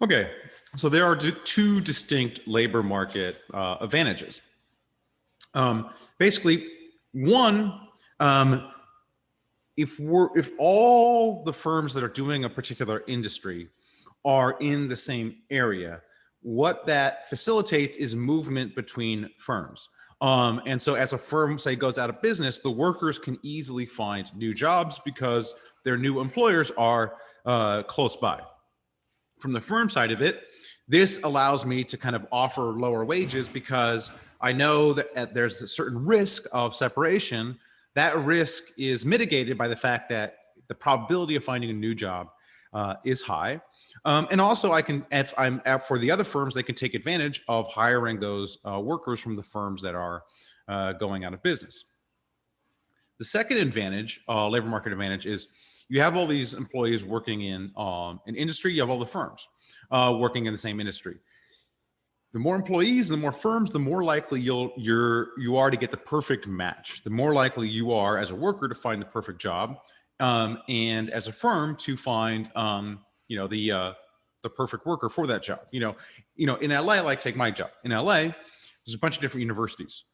Okay, so there are two distinct labor market advantages. Basically, one, um, if all the firms that are doing a particular industry are in the same area, what that facilitates is movement between firms. And so as a firm, say, goes out of business, the workers can easily find new jobs because their new employers are close by. From the firm side of it, this allows me to kind of offer lower wages because I know that there's a certain risk of separation. That risk is mitigated by the fact that the probability of finding a new job is high. And also I can, if I'm out for the other firms, they can take advantage of hiring those workers from the firms that are going out of business. The second advantage, labor market advantage, is you have all these employees working in an industry, you have all the firms working in the same industry. The more employees, the more firms, the more likely you are to get the perfect match. The more likely you are as a worker to find the perfect job, and as a firm to find the perfect worker for that job. In LA, like take my job in LA, there's a bunch of different universities.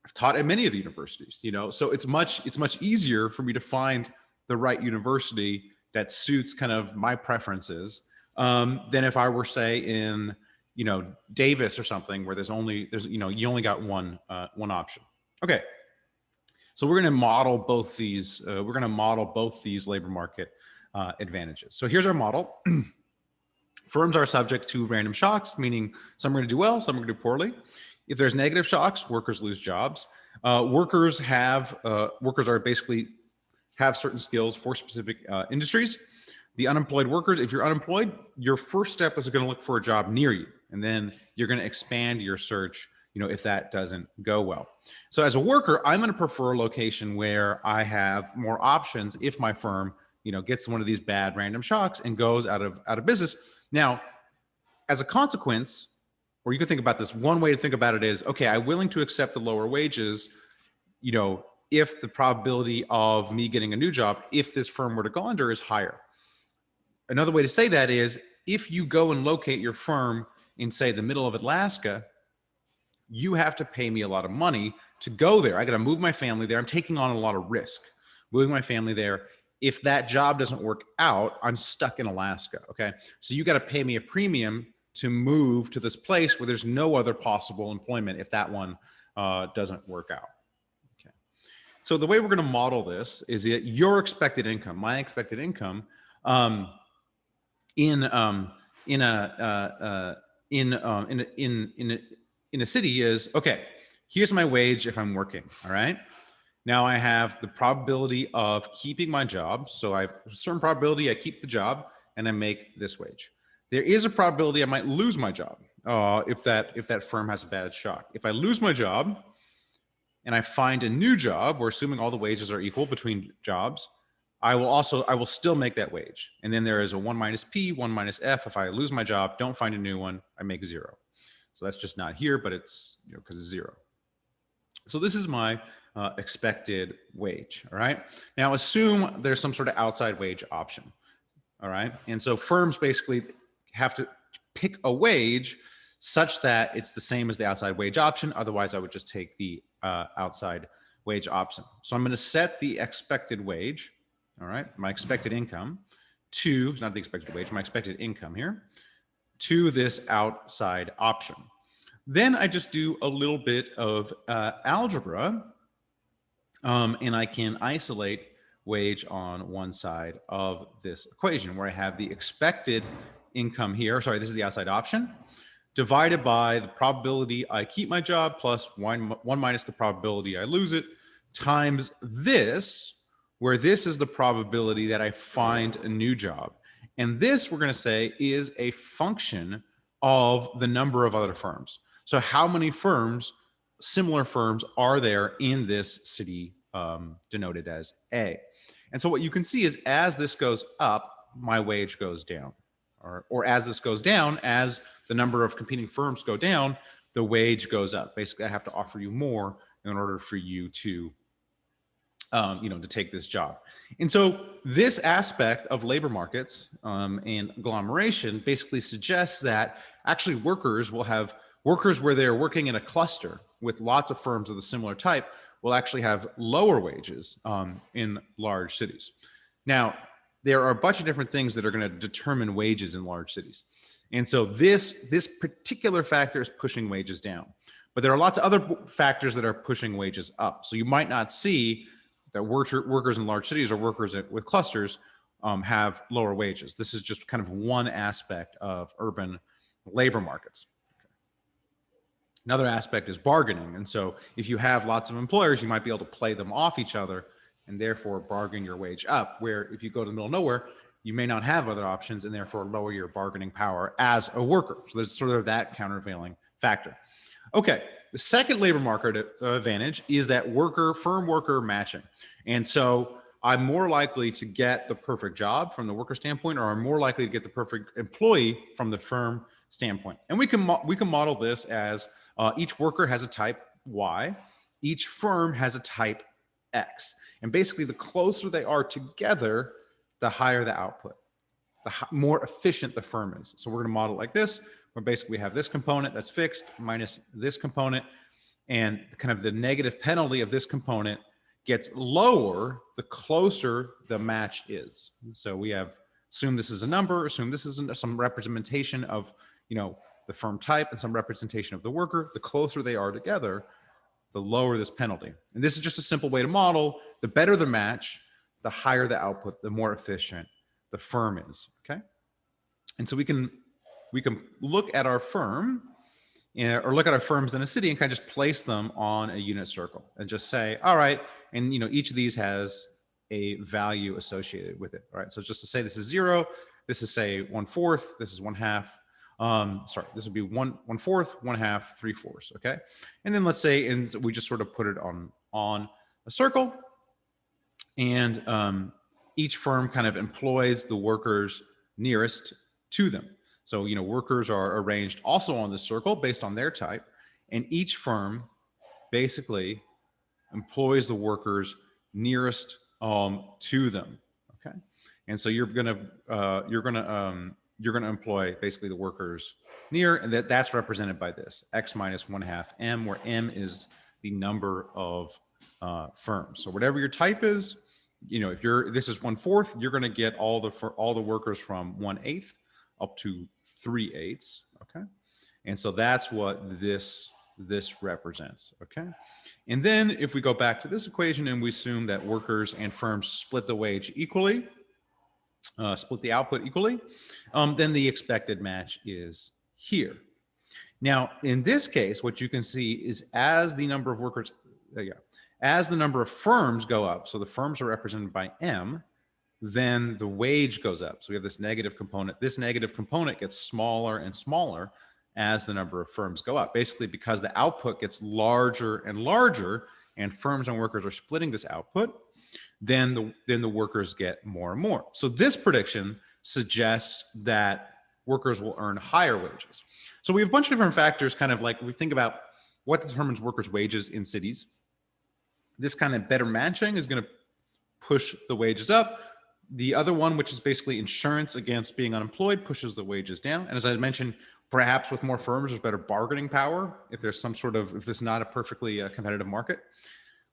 I've taught at many of the universities, so it's much easier for me to find the right university that suits kind of my preferences than if I were, say, in Davis or something where you only got one option. Okay, so we're going to model both these. Labor market advantages. So here's our model. Firms are subject to random shocks, meaning some are going to do well, some are going to do poorly. If there's negative shocks, workers lose jobs. Workers are basically have certain skills for specific industries. The unemployed workers, if you're unemployed, your first step is going to look for a job near you. And then you're going to expand your search, if that doesn't go well. So as a worker, I'm going to prefer a location where I have more options if my firm, gets one of these bad random shocks and goes out of business. Now, as a consequence, or you can think about this, one way to think about it is, okay, I'm willing to accept the lower wages, if the probability of me getting a new job, if this firm were to go under, is higher. Another way to say that is, if you go and locate your firm in, say, the middle of Alaska, you have to pay me a lot of money to go there. I got to move my family there. I'm taking on a lot of risk moving my family there. If that job doesn't work out, I'm stuck in Alaska. Okay. So you got to pay me a premium to move to this place where there's no other possible employment if that one doesn't work out. Okay. So the way we're going to model this is that your expected income, my expected income, in a city is, okay, here's my wage if I'm working. All right. Now I have the probability of keeping my job. So I have a certain probability I keep the job and I make this wage. There is a probability I might lose my job if that firm has a bad shock. If I lose my job and I find a new job, we're assuming all the wages are equal between jobs, I will still make that wage. And then there is a 1 minus P, 1 minus F. If I lose my job, don't find a new one, I make 0. So that's just not here, but it's because it's 0. So this is my expected wage. All right. Now assume there's some sort of outside wage option. All right. And so firms basically have to pick a wage such that it's the same as the outside wage option. Otherwise, I would just take the outside wage option. So I'm going to set the expected wage, all right, my expected income to, not the expected wage, my expected income here, to this outside option. Then I just do a little bit of algebra, and I can isolate wage on one side of this equation where I have the expected income here. Sorry, this is the outside option divided by the probability I keep my job plus one minus the probability I lose it times this, where this is the probability that I find a new job. And this, we're going to say, is a function of the number of other firms. So how many firms, similar firms, are there in this city denoted as A? And so what you can see is as this goes up, my wage goes down. Or as this goes down, as the number of competing firms go down, the wage goes up. Basically, I have to offer you more in order for you to to take this job. And so this aspect of labor markets and agglomeration basically suggests that actually workers will have workers where they're working in a cluster with lots of firms of the similar type will actually have lower wages in large cities. Now, there are a bunch of different things that are going to determine wages in large cities. And so this particular factor is pushing wages down. But there are lots of other factors that are pushing wages up. So you might not see that workers in large cities or workers with clusters have lower wages. This is just kind of one aspect of urban labor markets. Another aspect is bargaining. And so if you have lots of employers, you might be able to play them off each other and therefore bargain your wage up, where if you go to the middle of nowhere, you may not have other options and therefore lower your bargaining power as a worker. So there's sort of that countervailing factor. Okay, the second labor market advantage is that firm worker matching. And so I'm more likely to get the perfect job from the worker standpoint, or I'm more likely to get the perfect employee from the firm standpoint. And we can model this as each worker has a type Y, each firm has a type X. And basically the closer they are together, the higher the output, the more efficient the firm is. So we're going to model it like this, where basically we have this component that's fixed minus this component, and kind of the negative penalty of this component gets lower the closer the match is. So we have, assume this is a number, assume this is some representation of, the firm type and some representation of the worker. The closer they are together, the lower this penalty. And this is just a simple way to model. The better the match, the higher the output, the more efficient the firm is, okay? And so we can look at our firm or look at our firms in a city and kind of just place them on a unit circle and just say, all right, and each of these has a value associated with it. All right, so just to say this is 0, this is say 1/4, this is 1/2. Sorry, this would be 1/4, 1/2, 3/4. Okay, and then let's say, and we just sort of put it on a circle, and each firm kind of employs the workers nearest to them. So workers are arranged also on this circle based on their type, and each firm basically employs the workers nearest to them. Okay, and so you're gonna employ basically the workers near, and that's represented by this X minus 1/2 M, where M is the number of firms. So whatever your type is, if this is 1/4, you're going to get all the workers from 1/8 up to 3/8. Okay, and so that's what this represents. Okay, and then if we go back to this equation and we assume that workers and firms split the wage equally, split the output equally, then the expected match is here. Now, in this case, what you can see is as the number of workers, as the number of firms go up, so the firms are represented by M, then the wage goes up. So we have this negative component. This negative component gets smaller and smaller as the number of firms go up, basically because the output gets larger and larger, and firms and workers are splitting this output, then the workers get more and more. So this prediction suggests that workers will earn higher wages. So we have a bunch of different factors, kind of like we think about what determines workers' wages in cities. This kind of better matching is going to push the wages up. The other one, which is basically insurance against being unemployed, pushes the wages down. And as I mentioned, perhaps with more firms, there's better bargaining power. If this is not a perfectly competitive market,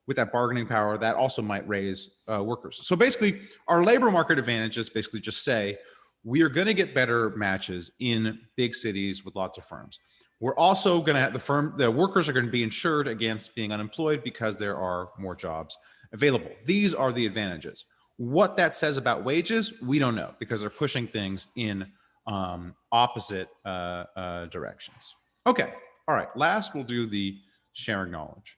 with that bargaining power, that also might raise workers. So basically, our labor market advantages basically just say, we are going to get better matches in big cities with lots of firms. We're also going to have the workers are going to be insured against being unemployed because there are more jobs available. These are the advantages. What that says about wages, we don't know, because they're pushing things in opposite directions. Okay, all right, last we'll do the sharing knowledge.